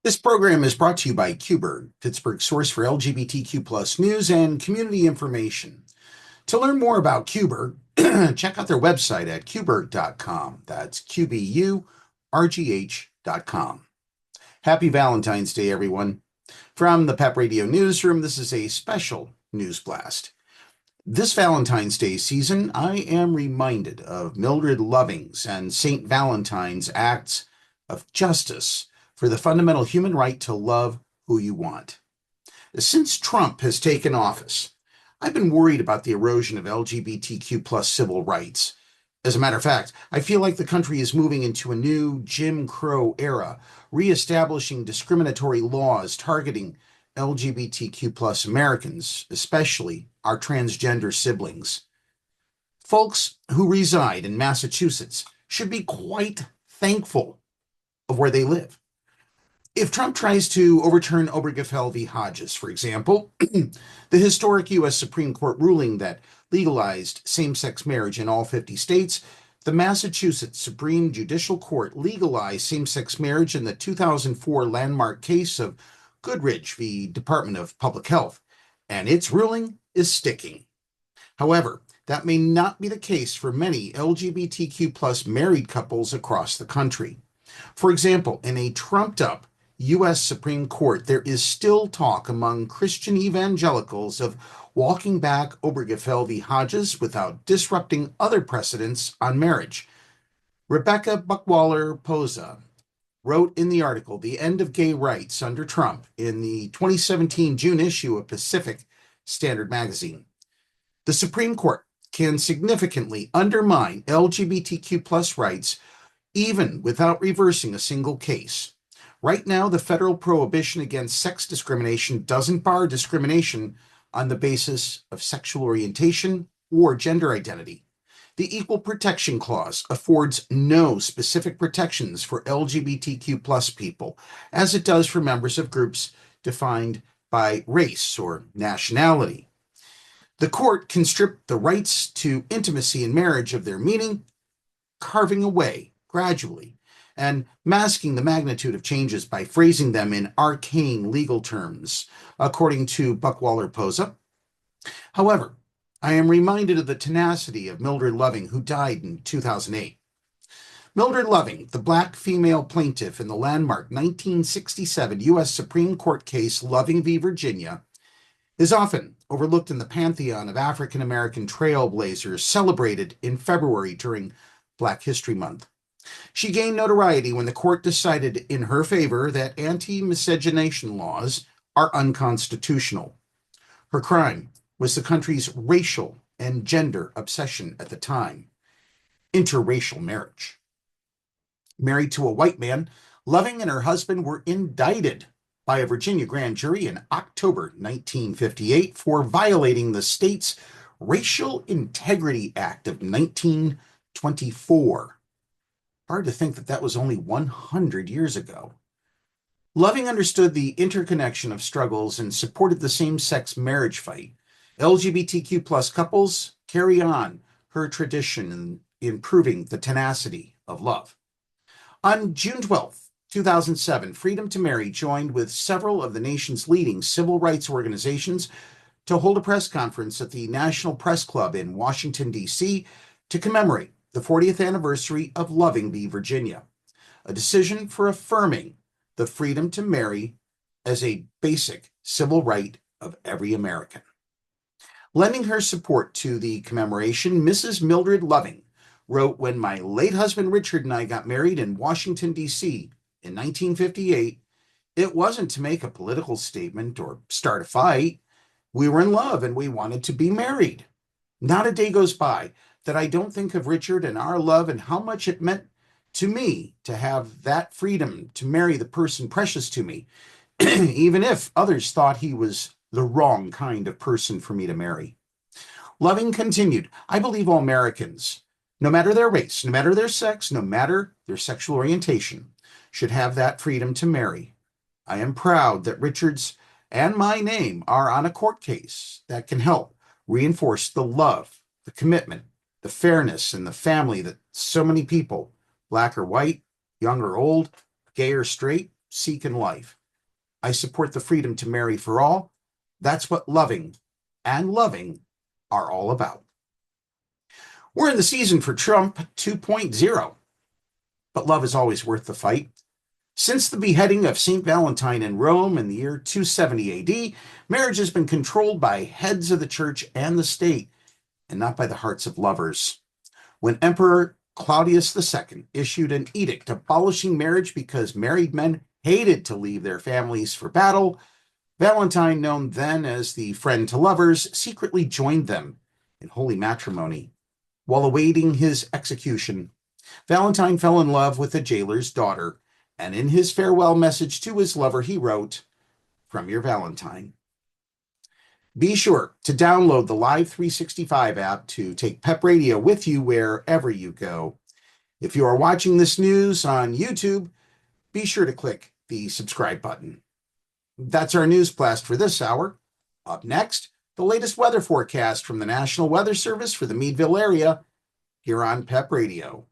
This program is brought to you by QBerg, Pittsburgh's source for LGBTQ plus news and community information. To learn more about QBerg, check out their website at qberg.com. That's QBURGH.com. Happy Valentine's Day, everyone. From the PEP Radio Newsroom, this is a special news blast. This Valentine's Day season, I am reminded of Mildred Loving's and St. Valentine's acts of justice for the fundamental human right to love who you want. Since Trump has taken office, I've been worried about the erosion of LGBTQ plus civil rights. As a matter of fact, I feel like the country is moving into a new Jim Crow era, reestablishing discriminatory laws targeting LGBTQ plus Americans, especially our transgender siblings. Folks who reside in Massachusetts should be quite thankful of where they live. If Trump tries to overturn Obergefell v. Hodges, for example, the historic U.S. Supreme Court ruling that legalized same-sex marriage in all 50 states, the Massachusetts Supreme Judicial Court legalized same-sex marriage in the 2004 landmark case of Goodridge v. Department of Public Health, and its ruling is sticking. However, that may not be the case for many LGBTQ plus married couples across the country. For example, in a trumped-up U.S. Supreme Court, there is still talk among Christian evangelicals of walking back Obergefell v. Hodges without disrupting other precedents on marriage. Rebecca Buckwaller-Poza wrote in the article, "The End of Gay Rights Under Trump," in the 2017 June issue of Pacific Standard magazine. The Supreme Court can significantly undermine LGBTQ plus rights even without reversing a single case. Right now, the federal prohibition against sex discrimination doesn't bar discrimination on the basis of sexual orientation or gender identity. The Equal Protection Clause affords no specific protections for LGBTQ plus people, as it does for members of groups defined by race or nationality. The court can strip the rights to intimacy in marriage of their meaning, carving away gradually and masking the magnitude of changes by phrasing them in arcane legal terms, according to Buckwaller-Poza. However, I am reminded of the tenacity of Mildred Loving, who died in 2008. Mildred Loving, the Black female plaintiff in the landmark 1967 U.S. Supreme Court case Loving v. Virginia, is often overlooked in the pantheon of African American trailblazers celebrated in February during Black History Month. She gained notoriety when the court decided in her favor that anti-miscegenation laws are unconstitutional. Her crime was the country's racial and gender obsession at the time, interracial marriage. Married to a white man, Loving and her husband were indicted by a Virginia grand jury in October 1958 for violating the state's Racial Integrity Act of 1924. Hard to think that that was only 100 years ago. Loving understood the interconnection of struggles and supported the same-sex marriage fight. LGBTQ plus couples carry on her tradition in proving the tenacity of love. On June 12, 2007, Freedom to Marry joined with several of the nation's leading civil rights organizations to hold a press conference at the National Press Club in Washington, D.C. to commemorate the 40th anniversary of Loving v. Virginia, a decision for affirming the freedom to marry as a basic civil right of every American. Lending her support to the commemoration, Mrs. Mildred Loving wrote, "When my late husband Richard and I got married in Washington, D.C. in 1958, it wasn't to make a political statement or start a fight. We were in love and we wanted to be married. Not a day goes by that I don't think of Richard and our love and how much it meant to me to have that freedom to marry the person precious to me, even if others thought he was the wrong kind of person for me to marry." Loving continued, "I believe all Americans, no matter their race, no matter their sex, no matter their sexual orientation, should have that freedom to marry. I am proud that Richard's and my name are on a court case that can help reinforce the love, the commitment, the fairness, and the family that so many people, black or white, young or old, gay or straight, seek in life. I support the freedom to marry for all. That's what loving and loving are all about. We're in the season for Trump 2.0, but love is always worth the fight. Since the beheading of St. Valentine in Rome in the year 270 AD, marriage has been controlled by heads of the church and the state, and not by the hearts of lovers. When Emperor Claudius II issued an edict abolishing marriage because married men hated to leave their families for battle, Valentine, known then as the friend to lovers, secretly joined them in holy matrimony. While awaiting his execution, Valentine fell in love with the jailer's daughter, and in his farewell message to his lover, he wrote, "From your Valentine." Be sure to download the Live 365 app to take PEP Radio with you wherever you go. If you are watching this news on YouTube, be sure to click the subscribe button. That's our news blast for this hour. Up next, the latest weather forecast from the National Weather Service for the Meadville area here on PEP Radio.